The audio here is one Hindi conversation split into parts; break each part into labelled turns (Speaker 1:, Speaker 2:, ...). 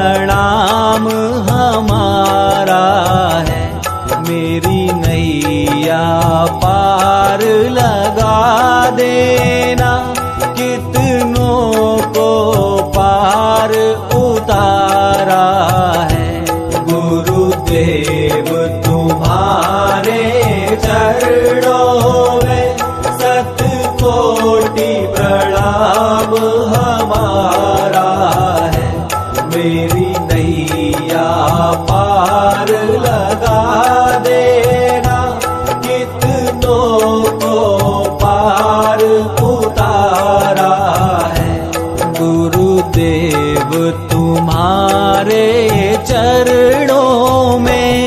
Speaker 1: प्रणाम हमारा है। मेरी नैया पार लगा देना, कितनों को पार उतारा है। गुरुदेव तुम्हारे चरणों में शतकोटि प्रणाम हमारा है। मेरी नैया पार लगा देना, कितनों को पार उतारा है। गुरुदेव तुम्हारे चरणों में।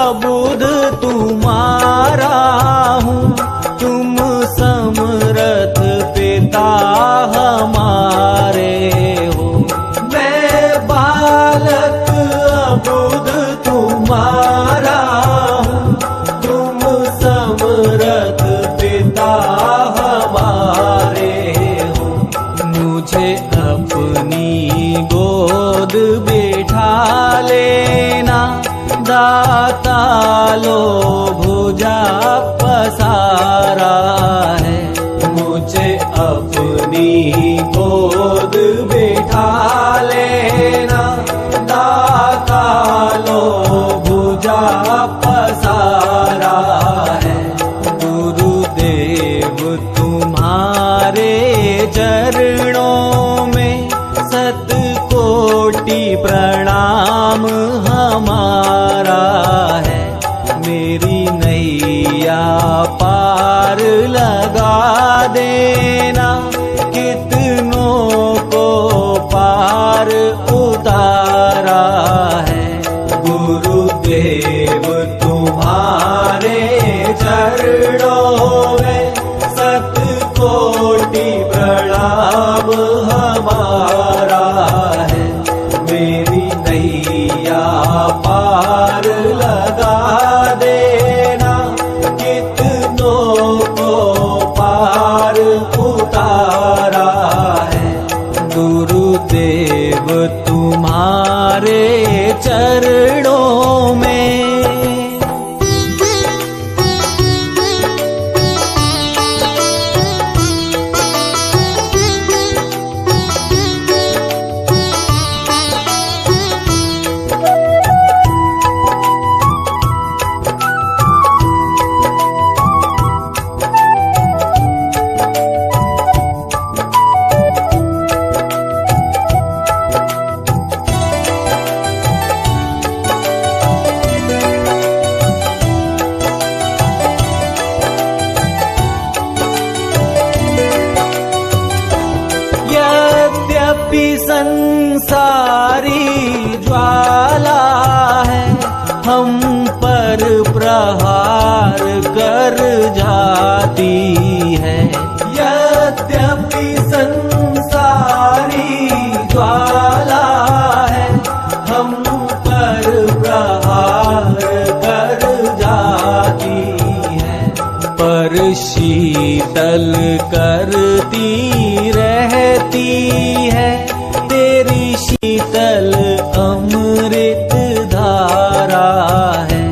Speaker 1: अबुध तुम्हारा हूँ, तुम समर्थ पिता हमारे हो। मैं बालक अबुध तुम्हारा हूँ, तुम समर्थ पिता हमारे हो। मुझे अपनी गोद बिठा लेना, दाता लो भुजा पसारा है। मुझे अपनी गोद बिठा लेना, दाता लो भुजा पसारा है। गुरुदेव तुम्हारे चरणों में शतकोटि प्रणाम हमारा है। मेरी नैया पार लगा देना, कितनों को पार उतारा है। गुरुदेव तुम्हारे चरणों में शतकोटि प्रणाम हमारा है। मेरी नैया पार लगा देना, कितनों को पार उतारा है। गुरुदेव तुम्हारे चरणों में। यद्यपि संसारी ज्वाला है, हम पर प्रहार कर जाती है। यद्यपि संसारी ज्वाला है, हम पर प्रहार कर जाती है। पर शीतल करती रहती है तेरी शीतल अमृत धारा है।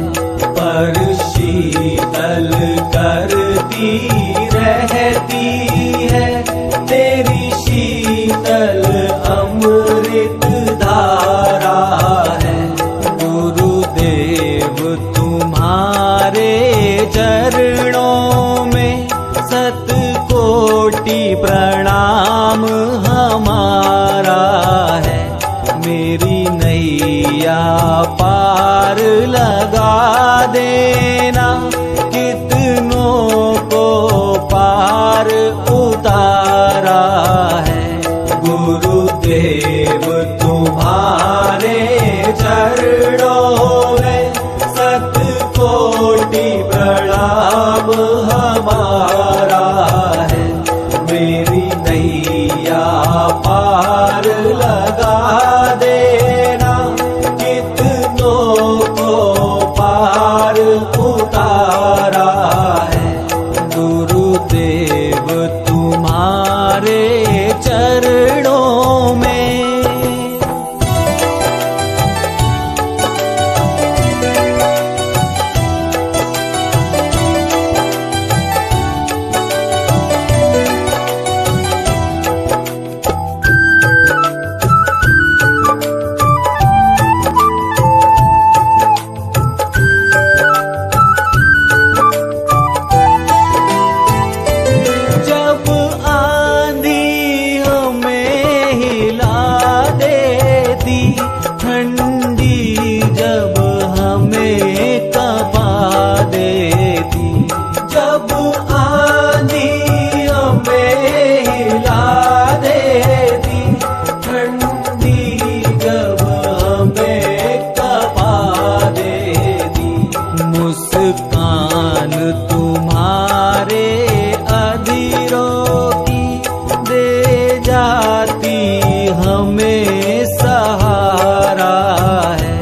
Speaker 1: पर शीतल करती रहती है तेरी शीतल अमृत धारा है। गुरुदेव तुम्हारे चरणों में शतकोटि प्रणाम हमारा है। मेरी नैया पार लगा देना, कितनों को पार उतारा है। गुरुदेव तुम्हारे चरणों को पार उतारा है। गुरुदेव तुम्हारे चरणों में। मुस्कान तुम्हारे अधीरों की दे जाती हमें सहारा है।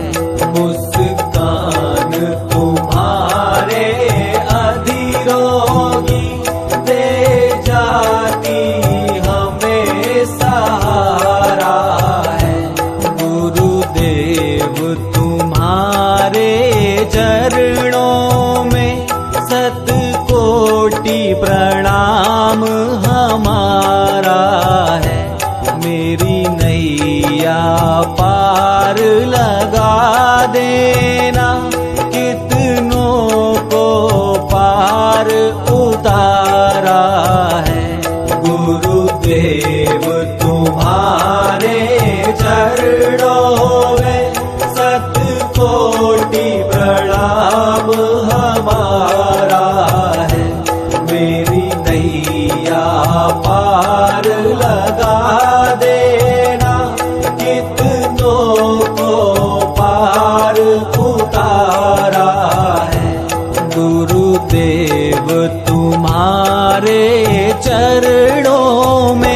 Speaker 1: मुस्कान तुम्हारे अधीरों की दे जाती हमें सहारा है। गुरुदेव तुम्हारे चरणों में शतकोटि प्रणाम हमारा है। मेरी नैया पार लगा देना, कितनों को पार उतारा है। गुरुदेव तुम्हारे चरणों में शतकोटि प्रणाम हमारा है। मेरी नैया पार लगा देना, कितनों को पार उतारा है। गुरुदेव तुम्हारे चरणों में।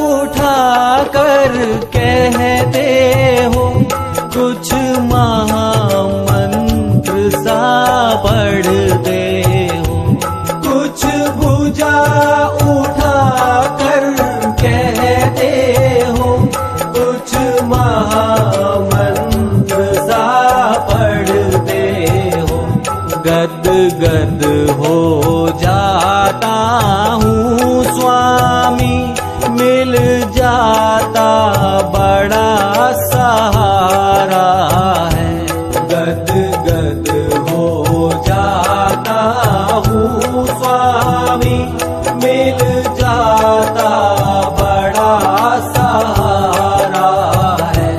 Speaker 1: उठाकर कहते हो, कुछ महामंत्र सा पढ़ते हो। कुछ भुजा उठाकर कहते हो, कुछ महामंत्र सा पढ़ते हो। गद गद हो जाता हूँ स्वामी, मिल जाता बड़ा सहारा है। गद गद हो जाता हूँ स्वामी, मिल जाता बड़ा सहारा है।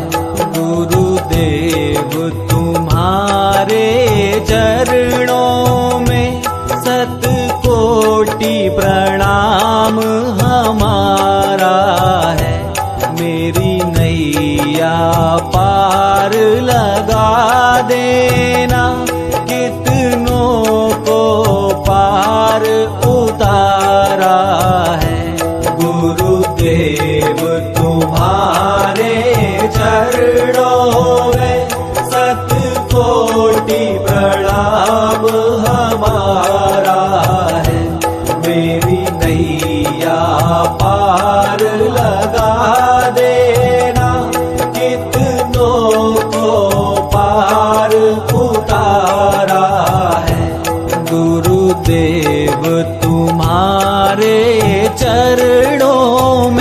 Speaker 1: गुरुदेव तुम्हारे चरणों में शतकोटि प्रणाम हमारा है। मेरी नैया पार लगा देना, कितनों को पार उतारा है। गुरुदेव तुम्हारे चरणों में शतकोटि प्रणाम हमारा है। मेरी नैया पार लगा देना, कितनों को पार उतारा है। गुरुदेव तुम्हारे चरणों में।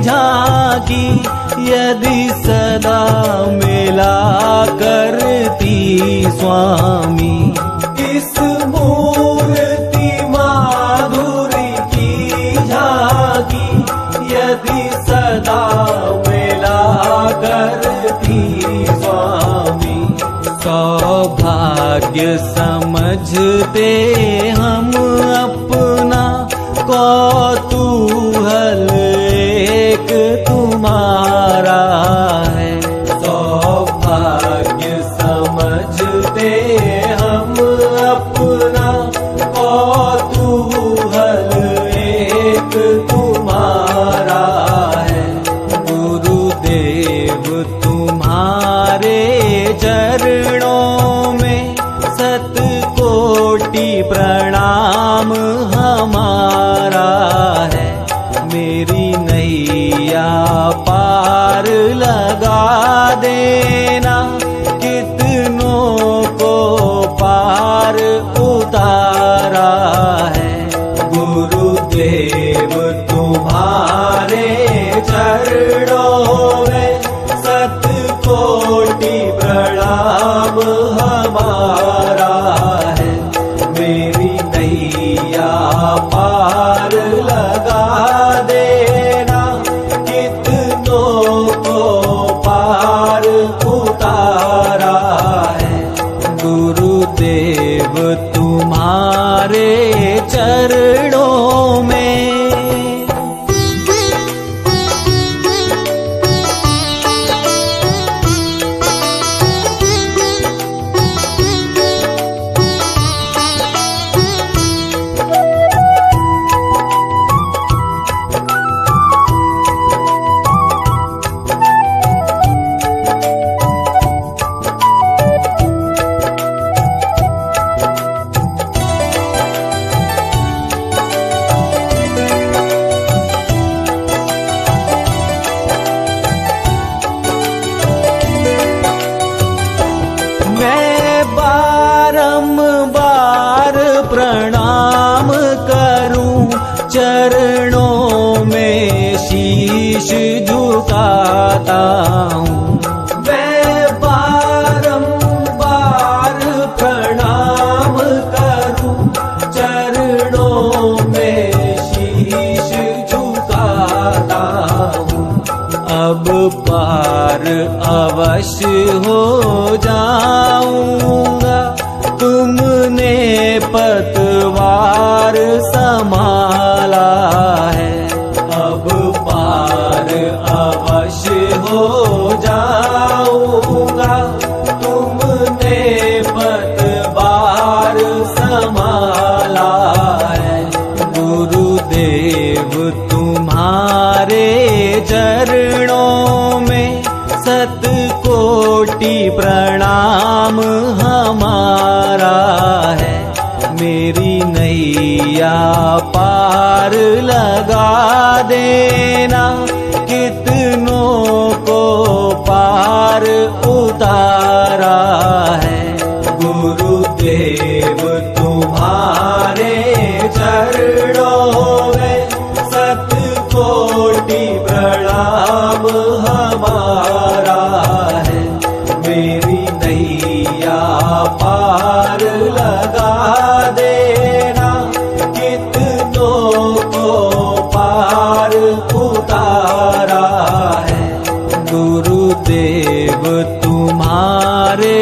Speaker 1: झांकी यदि सदा मिला करती स्वामी। इस मूर्ति माधुरी की झांकी यदि सदा मिला करती स्वामी। सौभाग्य समझते हम अपना कौतूहल एक तुम्हारा है। सौभाग्य समझते हम अपना कौतूहल एक तुम्हारा है। गुरुदेव तुम्हारे चरणों में शतकोटि प्रणाम हमारा है। मेरी नैया पार लगा देना, कितनों को पार उतारा है। गुरुदेव तुम्हारे चरणों में शतकोटि प्रणाम हमारा है। मेरी नैया पार लगा देना, कितनों को पार उतारा है। गुरुदेव तुम्हारे चरणों में। बारंबार प्रणाम करूं, चरणों में शीश झुकाता हूँ। मैं बारंबार प्रणाम करूं, चरणों में शीश झुकाता हूँ। अब पार अवश्य हो जाऊंगा, तुमने पतवार संभाला है। अब पार अवश्य हो जाऊंगा, तुमने पतवार संभाला है। गुरुदेव तुम्हारे चरणों में शतकोटि प्रणाम हमारा है। मेरी नैया पार लगा देना, कितनों को पार उतारा है। गुरुदेव तुम्हारे चरणों में शतकोटि प्रणाम हमारा है। मेरी नैया पार लगा देना, कितनों को पार उतारा है। गुरुदेव तुम्हारे